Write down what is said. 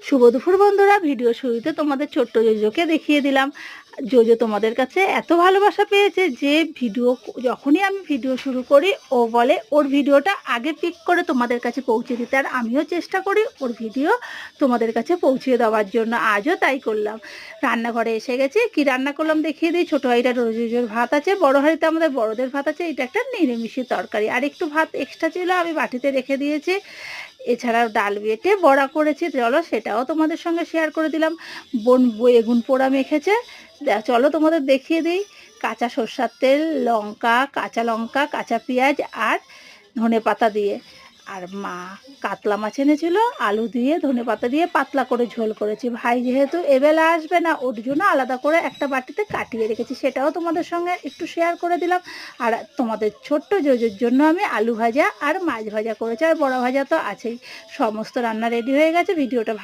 শুভ দুপুর বন্ধুরা, ভিডিও শুরুতে তোমাদের ছোট্ট জোজোকে দেখিয়ে দিলাম। জোজো তোমাদের কাছে এত ভালোবাসা পেয়েছে যে যখনই আমি ভিডিও শুরু করি ও বলে ওর ভিডিওটা আগে পিক করে তোমাদের কাছে পৌঁছে দিতে, আর আমিও চেষ্টা করি ওর ভিডিও তোমাদের কাছে পৌঁছে দেওয়ার জন্য। আজও তাই করলাম। রান্নাঘরে এসে গেছি, কি রান্না করলাম দেখিয়ে দিই। ছোটো হাঁড়িটা রোজোর ভাত আছে, বড় হাঁড়িতে আমাদের বড়দের ভাত আছে। এটা একটা নিরামিষি তরকারি, আর একটু ভাত এক্সট্রা ছিল, আমি বাটিতে রেখে দিয়েছি। এছাড়াও ডাল বেটে বড়া করেছি, চলো সেটাও তোমাদের সঙ্গে শেয়ার করে দিলাম। বোন বেগুন পোড়া মেখেছে, চলো তোমাদের দেখিয়ে দিই। কাঁচা সর্ষার তেল, কাঁচা লঙ্কা, কাঁচা পেঁয়াজ আর ধনেপাতা দিয়ে। আর মা কাতলা মাছ এনেছিল, আলু দিয়ে ধনেপাতা দিয়ে পাতলা করে ঝোল করেছি। ভাই যেহেতু এবেলা আসবে না, ওর জন্য আলাদা করে একটা বাটিতে কাটিয়ে রেখেছি, সেটাও তোমাদের সঙ্গে একটু শেয়ার করে দিলাম। আর তোমাদের ছোট্ট জোজোর জন্য আমি আলু ভাজা আর মাছ ভাজা করেছি, আর বড়া ভাজা তো আছেই। সমস্ত রান্না রেডি হয়ে গেছে। ভিডিওটা